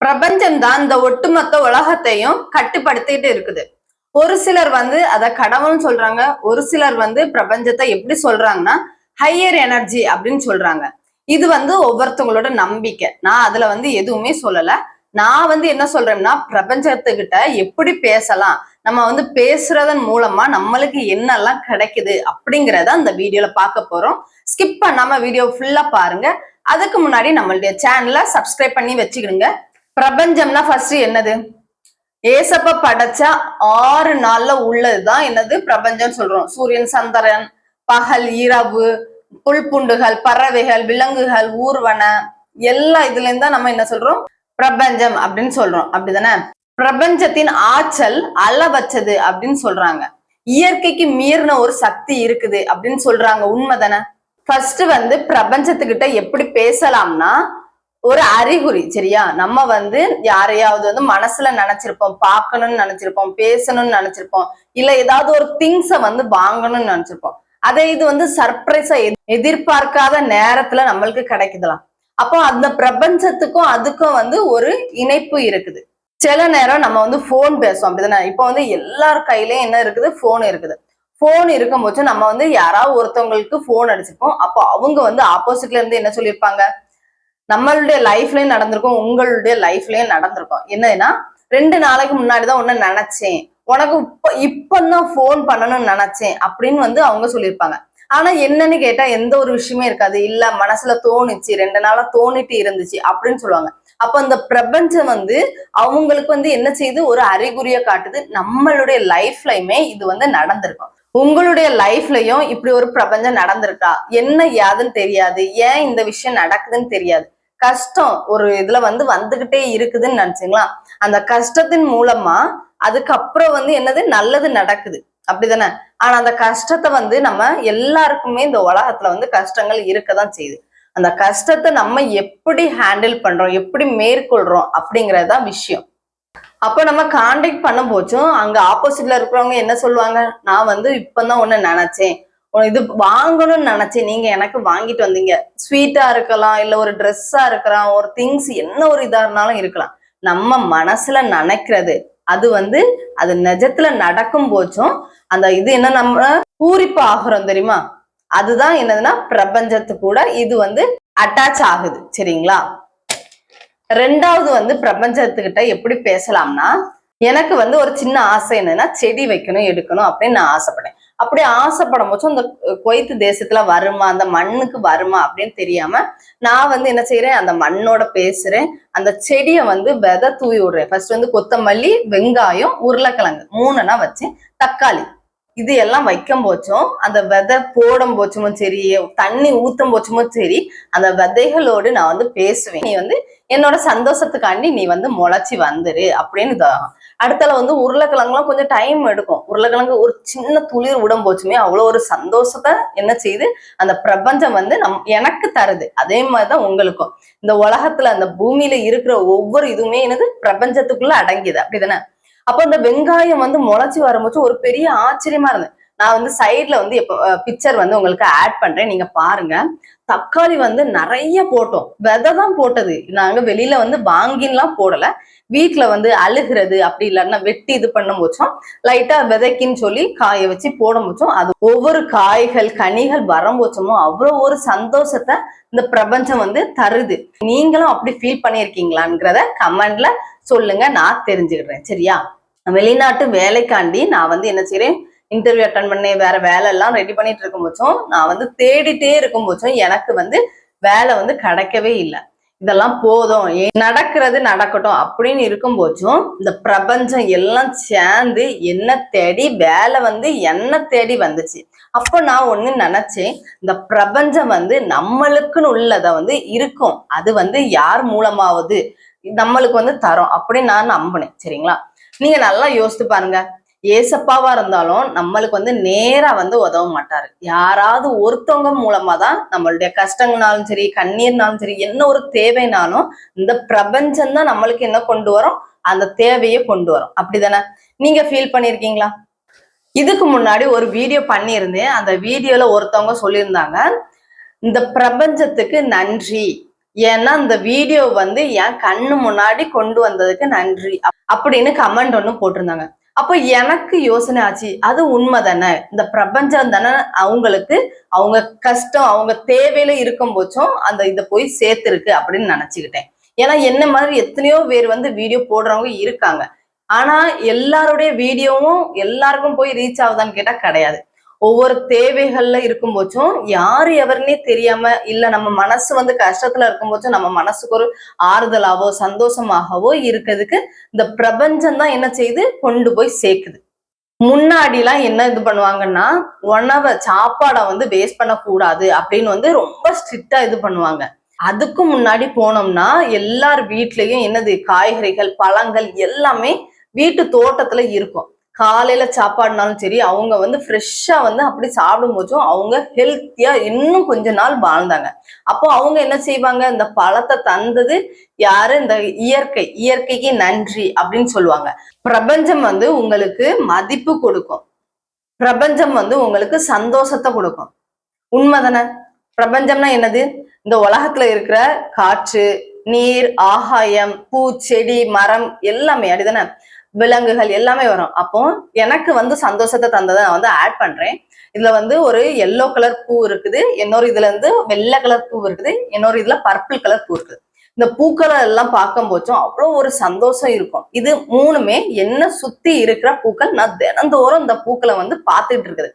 பிரபஞ்சம் தான் இந்த ஒட்டுமொத்த உலகத்தையும் கட்டுப்படுத்திட்டு இருக்குது. ஒரு சிலர் அத கடவுள்னு சொல்றாங்க. ஒரு சிலர் பிரபஞ்சத்தை எப்படி சொல்றாங்கன்னா ஹையர் எனர்ஜி அப்படின்னு சொல்றாங்க. இது ஒவ்வொருத்தவங்களோட நம்பிக்கை. நான் அதுல எதுவுமே சொல்லல. நான் என்ன சொல்றேன்னா, பிரபஞ்சத்துக்கிட்ட எப்படி பேசலாம், நம்ம பேசுறதன் மூலமா நம்மளுக்கு என்னெல்லாம் கிடைக்குது அப்படிங்கிறத அந்த வீடியோல பார்க்க போறோம். ஸ்கிப் பண்ணாம வீடியோ ஃபுல்லா பாருங்க. அதுக்கு முன்னாடி நம்மளுடைய சேனலை சப்ஸ்கிரைப் பண்ணி வச்சுக்கிடுங்க. பிரபஞ்சம்னா ஃபர்ஸ்ட் என்னது? ஏசப்ப படைச்ச 6 நாள்ல உள்ளதுதான் என்னது பிரபஞ்சம் சொல்றோம். சூரியன், சந்திரன், பகல், இரவு, புல்புண்டுகள், பறவைகள், விலங்குகள், ஊர்வன எல்லா இதுல இருந்தா நம்ம என்ன சொல்றோம்? பிரபஞ்சம் அப்படின்னு சொல்றோம். அப்படிதானே? பிரபஞ்சத்தின் ஆற்றல் அளவற்றது அப்படின்னு சொல்றாங்க. இயற்கைக்கு மீறின ஒரு சக்தி இருக்குது அப்படின்னு சொல்றாங்க. உண்மைதானே? ஃபர்ஸ்ட் பிரபஞ்சத்துக்கிட்ட எப்படி பேசலாம்னா, ஒரு அறிகுறி, சரியா? நம்ம யாரையாவது மனசுல நினைச்சிருப்போம், பார்க்கணும்னு நினைச்சிருப்போம், பேசணும்னு நினைச்சிருப்போம், இல்ல ஏதாவது ஒரு திங்ஸ வாங்கணும்னு நினைச்சிருப்போம். அதை இது சர்ப்ரைஸா எதிர்பார்க்காத நேரத்துல நம்மளுக்கு கிடைக்குதுலாம். அப்போ அந்த பிரபஞ்சத்துக்கும் அதுக்கும் ஒரு இணைப்பு இருக்குது. சில நேரம் நம்ம போன் பேசுவோம், அப்படிதானே? இப்போ எல்லார் கையிலயும் என்ன இருக்குது? போன் இருக்குது. போன் இருக்கும் போது நம்ம யாராவது ஒருத்தவங்களுக்கு போன் அடிச்சிருப்போம். அப்போ அவங்க ஆப்போசிட்ல இருந்து என்ன சொல்லியிருப்பாங்க? நம்மளுடைய லைஃப்லயும் நடந்திருக்கும், உங்களுடைய லைஃப்லயும் நடந்திருக்கும். என்னன்னா, 2 நாளைக்கு முன்னாடிதான் ஒண்ணு நினைச்சேன், உனக்கு இப்பதான் போன் பண்ணணும்னு நினைச்சேன் அப்படின்னு அவங்க சொல்லியிருப்பாங்க. ஆனா என்னன்னு கேட்டா எந்த ஒரு விஷயமே இருக்காது. இல்ல, மனசுல தோணுச்சு, 2 நாளா தோணிட்டு இருந்துச்சு அப்படின்னு சொல்லுவாங்க. அப்ப அந்த பிரபஞ்சம் அவங்களுக்கு என்ன செய்யுது? ஒரு அறிகுறியை காட்டுது. நம்மளுடைய லைஃப்லயுமே இது நடந்திருக்கும். உங்களுடைய லைஃப்லயும் இப்படி ஒரு பிரபஞ்சம் நடந்திருக்கா? என்ன யாதுன்னு தெரியாது, ஏன் இந்த விஷயம் நடக்குதுன்னு தெரியாது. கஷ்டம் ஒரு இதுல வந்துகிட்டே இருக்குதுன்னு நினைச்சீங்களா? அந்த கஷ்டத்தின் மூலமா அதுக்கப்புறம் என்னது? நல்லது நடக்குது, அப்படிதானே? ஆனா அந்த கஷ்டத்தை நம்ம எல்லாருக்குமே இந்த உலகத்துல கஷ்டங்கள் இருக்கதான் செய்யுது. அந்த கஷ்டத்தை நம்ம எப்படி ஹேண்டில் பண்றோம், எப்படி மேற்கொள்றோம் அப்படிங்கறதுதான் விஷயம். அப்ப நம்ம கான்டாக்ட் பண்ண போச்சும் அங்க ஆப்போசிட்ல இருக்கிறவங்க என்ன சொல்லுவாங்க? நான் இப்பதான் ஒண்ணு நினைச்சேன், இது வாங்கணும்னு நினைச்சேன், நீங்க எனக்கு வாங்கிட்டு வந்தீங்க. ஸ்வீட்டா இருக்கலாம், இல்ல ஒரு ட்ரெஸ்ஸா இருக்கலாம், ஒரு திங்ஸ், என்ன ஒரு இதா இருந்தாலும் இருக்கலாம். நம்ம மனசுல நினைக்கிறது அது அது நிஜத்துல நடக்கும் போச்சும் அந்த இது என்ன, நம்ம பூரிப்பு ஆகுறோம் தெரியுமா? அதுதான் என்னதுன்னா பிரபஞ்சத்து கூட இது அட்டாச் ஆகுது. சரிங்களா? ரெண்டாவது பிரபஞ்சத்துக்கிட்ட எப்படி பேசலாம்னா, எனக்கு ஒரு சின்ன ஆசை என்னன்னா, செடி வைக்கணும், எடுக்கணும் அப்படின்னு நான் ஆசைப்பட்டேன். அப்படி ஆசைப்படும் போது அந்த குவைத் தேசத்துல வருமா, அந்த மண்ணுக்கு வருமா அப்படின்னு தெரியாம நான் என்ன செய்யறேன்? அந்த மண்ணோட பேசுறேன். அந்த செடியை விதை தூவி விடுறேன். ஃபர்ஸ்ட் கொத்தமல்லி, வெங்காயம், உருளைக்கிழங்கு 3 வச்சேன், தக்காளி, இது எல்லாம் வைக்கும் போச்சும் அந்த விதை போடும் போச்சுமும் சரி, தண்ணி ஊத்தும் போச்சுமும் சரி, அந்த விதைகளோடு நான் பேசுவேன். நீ என்னோட சந்தோஷத்துக்காண்டி நீ முளைச்சி வந்துரு அப்படின்னு. அடுத்தால உருளைக்கிழங்குலாம் கொஞ்சம் டைம் எடுக்கும். உருளைக்கிழங்கு ஒரு சின்ன துளிர் விடும் போச்சுமே அவ்வளவு ஒரு சந்தோஷத்தை என்ன செய்யுது? அந்த பிரபஞ்சம் எனக்கு தருது. அதே மாதிரிதான் உங்களுக்கும். இந்த உலகத்துல அந்த பூமியில இருக்கிற ஒவ்வொரு இதுவுமே என்னது? பிரபஞ்சத்துக்குள்ள அடங்கியது, அப்படிதானே? அப்போ இந்த வெங்காயம் முளைச்சு வரும்போது ஒரு பெரிய ஆச்சரியமா இருந்தது. நான் சைட்ல எப்ப பிக்சர் உங்களுக்கு ஆட் பண்றேன், நீங்க பாருங்க. தக்காளி நிறைய போட்டோம். விதை தான் போட்டது. நாங்க வெளியில வாங்கின்லாம் போடல. வீட்டுல அழுகிறது அப்படி இல்லைன்னா வெட்டி இது பண்ணும் போச்சும் லைட்டா விதைக்குன்னு சொல்லி காய வச்சு போடும் போச்சும் அது ஒவ்வொரு காய்கள், கனிகள் வரும்போச்சுமோ அவ்வளவு ஒரு சந்தோஷத்தை இந்த பிரபஞ்சம் தருது. நீங்களும் அப்படி ஃபீல் பண்ணியிருக்கீங்களாங்கிறத கமெண்ட்ல சொல்லுங்க, நான் தெரிஞ்சுக்கிறேன். சரியா? வெளிநாட்டு வேலைக்காண்டி நான் என்ன செய்யறேன்? இன்டர்வியூ அட்டன் பண்ணேன், வேற வேலை எல்லாம் ரெடி பண்ணிட்டு இருக்கும் போச்சும் நான் தேடிட்டே இருக்கும் போச்சும் எனக்கு வேலை கிடைக்கவே இல்லை. இதெல்லாம் போதும், நடக்கிறது நடக்கட்டும் அப்படின்னு இருக்கும் போச்சும் இந்த பிரபஞ்சம் எல்லாம் சேர்ந்து என்ன தேடி வேலை என்ன தேடி வந்துச்சு. அப்போ நான் ஒண்ணு நினைச்சேன், இந்த பிரபஞ்சம் நம்மளுக்குன்னு உள்ளதை இருக்கும். அது யார் மூலமாவது நம்மளுக்கு தரும் அப்படின்னு நான் நம்பினேன். சரிங்களா? நீங்க நல்லா யோசித்து பாருங்க. ஏசப்பாவா இருந்தாலும் நம்மளுக்கு நேரா உதவ மாட்டாரு. யாராவது ஒருத்தவங்க மூலமா தான் நம்மளுடைய கஷ்டங்கள்னாலும் சரி, கண்ணீர்னாலும் சரி, என்ன ஒரு தேவைனாலும் இந்த பிரபஞ்சம் தான் நம்மளுக்கு என்ன கொண்டு வரும்? அந்த தேவையை கொண்டு வரும். அப்படிதானே? நீங்க ஃபீல் பண்ணிருக்கீங்களா? இதுக்கு முன்னாடி ஒரு வீடியோ பண்ணியிருந்தேன். அந்த வீடியோல ஒருத்தவங்க சொல்லியிருந்தாங்க, இந்த பிரபஞ்சத்துக்கு நன்றி, ஏன்னா இந்த வீடியோ வந்து என் கண்ணு முன்னாடி கொண்டு வந்ததுக்கு நன்றி அப்படின்னு கமெண்ட் ஒண்ணு போட்டிருந்தாங்க. அப்போ எனக்கு யோசனை ஆச்சு, அது உண்மை தானே, இந்த பிரபஞ்சம் தானே அவங்களுக்கு அவங்க கஷ்டம் அவங்க தேவையில இருக்கும் போச்சும் அந்த இதை போய் சேர்த்திருக்கு அப்படின்னு நினைச்சுக்கிட்டேன். ஏன்னா என்ன மாதிரி எத்தனையோ பேர் வந்து வீடியோ போடுறவங்க இருக்காங்க. ஆனா எல்லாருடைய வீடியோவும் எல்லாருக்கும் போய் ரீச் ஆகுதான்னு கேட்டா கிடையாது. ஒவ்வொரு தேவைகள்ல இருக்கும் போச்சும் யாரு எவருன்னே தெரியாம, இல்ல நம்ம மனசு வந்து கஷ்டத்துல இருக்கும் போச்சும் நம்ம மனசுக்கு ஒரு ஆறுதலாவோ சந்தோஷமாகவோ இருக்கிறதுக்கு இந்த பிரபஞ்சம் தான் என்ன செய்யுது, கொண்டு போய் சேர்க்குது. முன்னாடி எல்லாம் என்ன இது பண்ணுவாங்கன்னா, உணவை சாப்பாடை வந்து வேஸ்ட் பண்ணக்கூடாது அப்படின்னு வந்து ரொம்ப ஸ்ட்ரிக்டா இது பண்ணுவாங்க. அதுக்கு முன்னாடி போனோம்னா எல்லார் வீட்லயும் என்னது, காய்கறிகள் பழங்கள் எல்லாமே வீட்டு தோட்டத்துல இருக்கும். காலையில சாப்பாடுனாலும் சரி, அவங்க வந்து ஃப்ரெஷ்ஷா வந்து அப்படி சாப்பிடும் போதும் அவங்க ஹெல்த்தியா இன்னும் கொஞ்ச நாள் வாழ்ந்தாங்க. அப்போ அவங்க என்ன செய்வாங்க, இந்த பழத்தை தந்தது யாரு, இந்த இயற்கைக்கு நன்றி அப்படின்னு சொல்லுவாங்க. பிரபஞ்சம் வந்து உங்களுக்கு மதிப்பு கொடுக்கும், பிரபஞ்சம் வந்து உங்களுக்கு சந்தோஷத்தை கொடுக்கும். உண்மைதானே? பிரபஞ்சம்னா என்னது, இந்த உலகத்துல இருக்கிற காற்று, நீர், ஆகாயம், பூ, செடி, மரம் எல்லாமே அப்படிதானே, விலங்குகள் எல்லாமே வரும். அப்போ எனக்கு வந்து சந்தோஷத்தை தந்ததை நான் வந்து ஆட் பண்றேன். இதுல வந்து ஒரு எல்லோ கலர் பூ இருக்குது, இன்னொரு இதுல இருந்து வெள்ளை கலர் பூ இருக்குது, இன்னொரு இதுல பர்பிள் கலர் பூ இருக்குது. இந்த பூக்களை எல்லாம் பார்க்கும் போச்சும் அவ்வளோ ஒரு சந்தோஷம் இருக்கும். இது மூணுமே என்ன சுத்தி இருக்கிற பூக்கள். நான் தினந்தோறும் இந்த பூக்களை வந்து பார்த்துட்டு இருக்குது.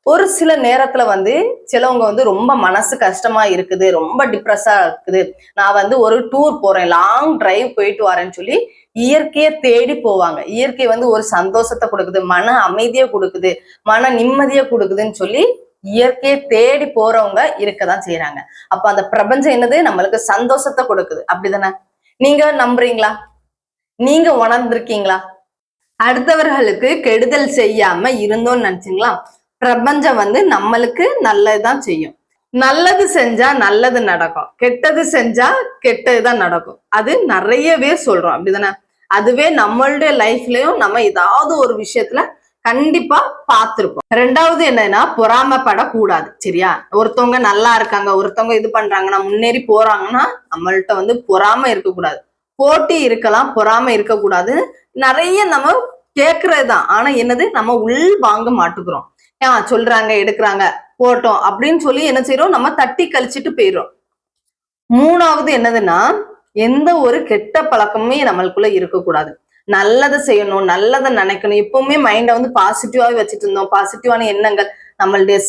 ஒரு சில நேரத்துல வந்து சிலவங்க வந்து ரொம்ப மனசு கஷ்டமா இருக்குது, ரொம்ப டிப்ரெஸ்ஸா இருக்குது, நான் வந்து ஒரு டூர் போறேன், லாங் டிரைவ் போயிட்டு வரேன்னு சொல்லி இயற்கையை தேடி போவாங்க. இயற்கை வந்து ஒரு சந்தோஷத்தை கொடுக்குது, மன அமைதியை கொடுக்குது, மன நிம்மதியை கொடுக்குதுன்னு சொல்லி இயற்கையை தேடி போறவங்க இருக்கதான் செய்யறாங்க. அப்ப அந்த பிரபஞ்சம் என்னது, நம்மளுக்கு சந்தோஷத்தை கொடுக்குது. அப்படிதானே? நீங்க நம்புறீங்களா? நீங்க உணர்ந்திருக்கீங்களா? அடுத்தவர்களுக்கு கெடுதல் செய்யாம இருந்தோம்னு நினைச்சீங்களா? பிரபஞ்சம் வந்து நம்மளுக்கு நல்லதுதான் செய்யும். நல்லது செஞ்சா நல்லது நடக்கும், கெட்டது செஞ்சா கெட்டதுதான் நடக்கும். அது நிறைய பேர் சொல்றோம். அப்படிதானே? அதுவே நம்மளுடைய லைஃப்லயும் நம்ம ஏதாவது ஒரு விஷயத்துல கண்டிப்பா பார்த்திருப்போம். ரெண்டாவது என்னன்னா, பொறாமப்படக்கூடாது. சரியா? ஒருத்தவங்க நல்லா இருக்காங்க, ஒருத்தவங்க இது பண்றாங்கன்னா, முன்னேறி போறாங்கன்னா நம்மள்ட்ட வந்து பொறாம இருக்கக்கூடாது. போட்டி இருக்கலாம், பொறாம இருக்கக்கூடாது. நிறைய நம்ம கேட்கறதுதான். ஆனா என்னது, நம்ம உள் வாங்க மாட்டுக்கிறோம். சொல்றாங்க எடுக்கிறாங்க போட்டோம் அப்படின்னு சொல்லி என்ன செய்யறோம், நம்ம தட்டி கழிச்சிட்டு போயிடுறோம். மூணாவது என்னதுன்னா, எந்த ஒரு கெட்ட பழக்கமே நம்மளுக்குள்ள இருக்கக்கூடாது. நல்லதை செய்யணும், நல்லதை நினைக்கணும். எப்பவுமே மைண்டை வந்து பாசிட்டிவாவே வச்சுட்டு இருந்தோம். பாசிட்டிவான எண்ணங்கள் நம்மளுடைய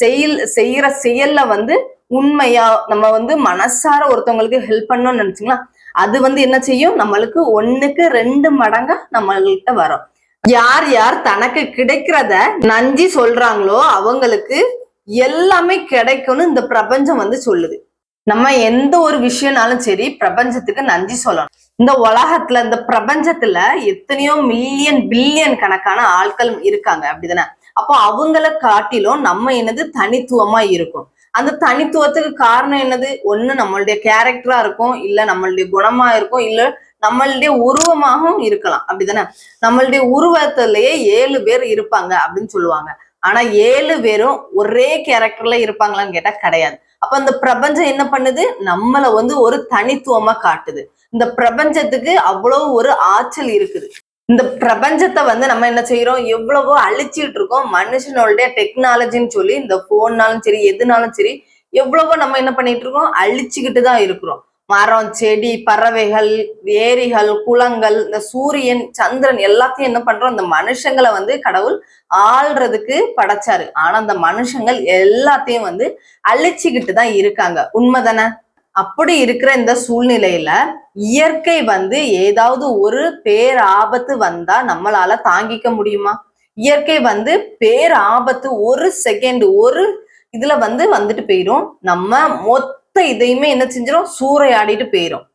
செய்யற செயல்ல வந்து உண்மையா நம்ம வந்து மனசார ஒருத்தவங்களுக்கு ஹெல்ப் பண்ணணும்னு நினைச்சீங்களா, அது வந்து என்ன செய்யும், நம்மளுக்கு 1க்கு 2 மடங்கா நம்மள்கிட்ட வரும். யார் யார் தனக்கு கிடைக்கிறத நன்றி சொல்றாங்களோ அவங்களுக்கு எல்லாமே கிடைக்கும்னு இந்த பிரபஞ்சம் வந்து சொல்லுது. நம்ம எந்த ஒரு விஷயம்னாலும் சரி பிரபஞ்சத்துக்கு நன்றி சொல்லணும். இந்த உலகத்துல இந்த பிரபஞ்சத்துல எத்தனையோ மில்லியன் பில்லியன் கணக்கான ஆட்கள் இருக்காங்க. அப்படிதானே? அப்போ அவங்கள காட்டிலும் நம்ம என்னது தனித்துவமா இருக்கும். அந்த தனித்துவத்துக்கு காரணம் என்னது, ஒண்ணு நம்மளுடைய கேரக்டரா இருக்கும், இல்ல நம்மளுடைய குணமா இருக்கும், இல்ல நம்மளுடைய உருவமாகவும் இருக்கலாம். அப்படிதானே? நம்மளுடைய உருவத்திலேயே 7 பேர் இருப்பாங்க அப்படின்னு சொல்லுவாங்க. ஆனா 7 பேரும் ஒரே கேரக்டர்ல இருப்பாங்களான்னு கேட்டா கிடையாது. அப்ப இந்த பிரபஞ்சம் என்ன பண்ணுது, நம்மள வந்து ஒரு தனித்துவமா காட்டுது. இந்த பிரபஞ்சத்துக்கு அவ்வளவு ஒரு ஆற்றல் இருக்குது. இந்த பிரபஞ்சத்தை வந்து நம்ம என்ன செய்யறோம், எவ்வளவோ அழிச்சிட்டு இருக்கோம். மனுஷனுடைய டெக்னாலஜின்னு சொல்லி இந்த போன்னாலும் சரி எதுனாலும் சரி எவ்வளவோ நம்ம என்ன பண்ணிட்டு இருக்கோம், அழிச்சுக்கிட்டு தான் இருக்கிறோம். மரம், செடி, பறவைகள், ஏரிகள், குளங்கள், இந்த சூரியன், சந்திரன் எல்லாத்தையும் என்ன பண்றோம், இந்த மனுஷங்களை வந்து கடவுள் ஆள்றதுக்கு படைச்சாரு. ஆனா அந்த மனுஷங்கள் எல்லாத்தையும் வந்து அழிச்சுக்கிட்டு தான் இருக்காங்க. உண்மைதானே? அப்படி இருக்கிற இந்த சூழ்நிலையில இயற்கை வந்து ஏதாவது ஒரு பேராபத்து வந்தா நம்மளால தாங்கிக்க முடியுமா? இயற்கை வந்து பேராபத்து ஒரு செகண்ட் ஒரு இதுல வந்து வந்துட்டு போயிரும். நம்ம மொத்த இதையுமே என்ன செஞ்சிடும், சூறையாடிட்டு போயிரும்.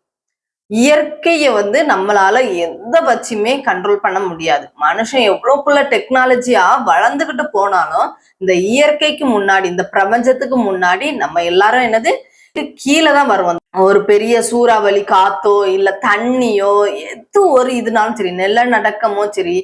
இயற்கைய வந்து நம்மளால எந்த வச்சுமே கண்ட்ரோல் பண்ண முடியாது. மனுஷன் எவ்வளவுக்குள்ள டெக்னாலஜியா வளர்ந்துகிட்டு போனாலும் இந்த இயற்கைக்கு முன்னாடி, இந்த பிரபஞ்சத்துக்கு முன்னாடி நம்ம எல்லாரும் என்னது கீழே தான் வருவோம். ஒரு பெரிய சூறாவளி காத்தோ இல்ல தண்ணியோ எது ஒரு இதுனாலும் சரி, நிலநடுக்கமோ சரி,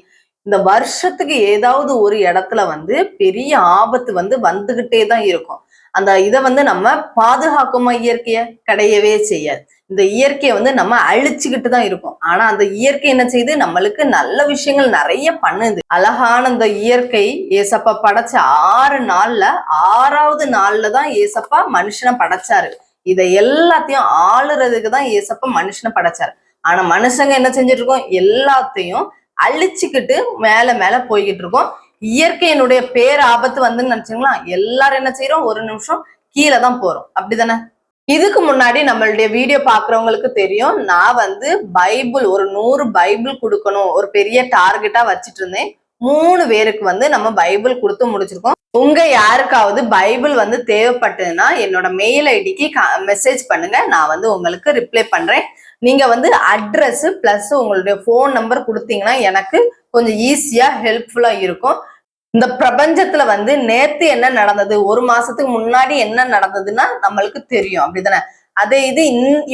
இந்த வருஷத்துக்கு ஏதாவது ஒரு இடத்துல வந்து பெரிய ஆபத்து வந்து வந்துகிட்டே தான் இருக்கும். அந்த இதை வந்து நம்ம பாதுகாக்குமா, இயற்கைய கிடையவே செய்யாது. இந்த இயற்கையை வந்து நம்ம அழிச்சுக்கிட்டு தான் இருக்கோம். ஆனா அந்த இயற்கை என்ன செய்யுது, நம்மளுக்கு நல்ல விஷயங்கள் நிறைய பண்ணுது. அழகான இந்த இயற்கை ஏசப்பா படைச்ச 6 நாள்ல 6வது நாள்ல தான் ஏசப்பா மனுஷனை படைச்சாரு. இதை எல்லாத்தையும் ஆளுறதுக்கு தான் ஏசப்பா மனுஷனை படைச்சாரு. ஆனா மனுஷங்க என்ன செஞ்சுட்டு இருக்கோம், எல்லாத்தையும் அழிச்சுக்கிட்டு மேல மேல போய்கிட்டு இருக்கோம். இயற்கையினுடைய பேராபத்து வந்து நினைச்சுங்களா, எல்லாரும் என்ன செய்யறோம், ஒரு நிமிஷம் கீழே தான் போறோம். அப்படிதானே? இதுக்கு முன்னாடி நம்மளுடைய வீடியோ பாக்குறவங்களுக்கு தெரியும், நான் வந்து பைபிள் ஒரு 100 பைபிள் கொடுக்கணும் ஒரு பெரிய டார்கெட்டா வச்சிட்டு இருந்தேன். 3 பேருக்கு வந்து நம்ம பைபிள் கொடுத்து முடிச்சிருக்கோம். உங்க யாருக்காவது பைபிள் வந்து தேவைப்பட்டதுன்னா என்னோட மெயில் ஐடிக்கு மெசேஜ் பண்ணுங்க, நான் வந்து உங்களுக்கு ரிப்ளை பண்றேன். நீங்க வந்து அட்ரஸ் பிளஸ் உங்களுடைய போன் நம்பர் கொடுத்தீங்கன்னா எனக்கு கொஞ்சம் ஈஸியா ஹெல்ப்ஃபுல்லா இருக்கும். இந்த பிரபஞ்சத்துல வந்து நேத்து என்ன நடந்தது, ஒரு மாசத்துக்கு முன்னாடி என்ன நடந்ததுன்னா நம்மளுக்கு தெரியும். அப்படிதானே? அதே இது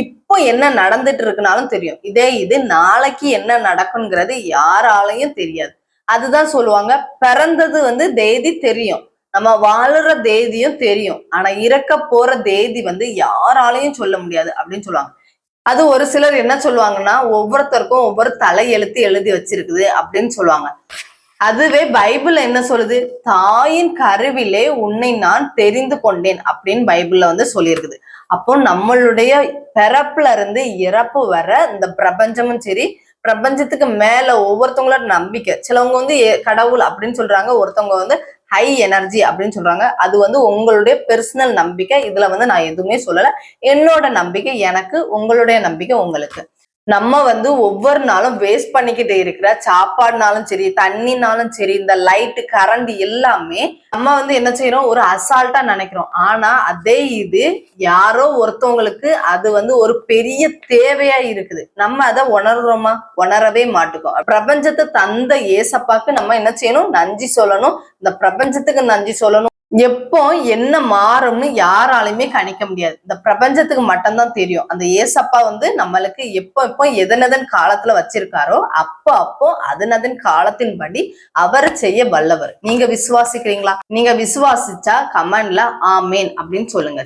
இப்போ என்ன நடந்துட்டு இருக்குனாலும் தெரியும். இதே இது நாளைக்கு என்ன நடக்குங்கிறது யாராலையும் தெரியாது. அதுதான் சொல்லுவாங்க, பிறந்தது வந்து தேதி தெரியும், நம்ம வாழுற தேதியும் தெரியும், ஆனா இறக்க போற தேதி வந்து யாராலையும் சொல்ல முடியாது அப்படின்னு சொல்லுவாங்க. அது ஒரு சிலர் என்ன சொல்லுவாங்கன்னா, ஒவ்வொருத்தருக்கும் ஒவ்வொரு தலையெழுத்து எழுதி வச்சிருக்குது அப்படின்னு சொல்லுவாங்க. அதுவே பைபிள் என்ன சொல்லுது, தாயின் கருவிலே உன்னை நான் தெரிந்து கொண்டேன் அப்படின்னு பைபிள்ல வந்து சொல்லியிருக்குது. அப்போ நம்மளுடைய பிறப்புல இருந்து இறப்பு வர இந்த பிரபஞ்சமும் சரி, பிரபஞ்சத்துக்கு மேல ஒவ்வொருத்தவங்களோட நம்பிக்கை, சிலவங்க வந்து கடவுள் அப்படின்னு சொல்றாங்க, ஒருத்தவங்க வந்து ஹை எனர்ஜி அப்படின்னு சொல்றாங்க. அது வந்து உங்களுடைய பெர்சனல் நம்பிக்கை. இதுல வந்து நான் எதுவுமே சொல்லல. என்னோட நம்பிக்கை எனக்கு, உங்களுடைய நம்பிக்கை உங்களுக்கு. நம்ம வந்து ஒவ்வொரு நாளும் வேஸ்ட் பண்ணிக்கிட்டே இருக்கிற சாப்பாடுனாலும் சரி, தண்ணினாலும் சரி, இந்த லைட்டு கரண்ட் எல்லாமே நம்ம வந்து என்ன செய்யறோம், ஒரு அசால்ட்டா நினைக்கிறோம். ஆனா அதே இது யாரோ ஒருத்தவங்களுக்கு அது வந்து ஒரு பெரிய தேவையா இருக்குது. நம்ம அதை உணர்றோமா? உணரவே மாட்டோம். பிரபஞ்சத்தை தந்த ஏசப்பாக்கு நம்ம என்ன செய்யணும், நன்றி சொல்லணும். இந்த பிரபஞ்சத்துக்கு நன்றி சொல்லணும். எப்போ என்ன மாறும்னு யாராலையுமே கணிக்க முடியாது. இந்த பிரபஞ்சத்துக்கு மட்டும்தான் தெரியும். அந்த ஏசப்பா வந்து நம்மளுக்கு எப்போ எதனதன் காலத்துல வச்சிருக்காரோ அப்போ அதனதன் காலத்தின்படி அவர் செய்ய வல்லவர். நீங்க விசுவாசிக்கிறீங்களா? நீங்க விசுவாசிச்சா கமெண்ட்ல ஆமேன் அப்படின்னு சொல்லுங்க.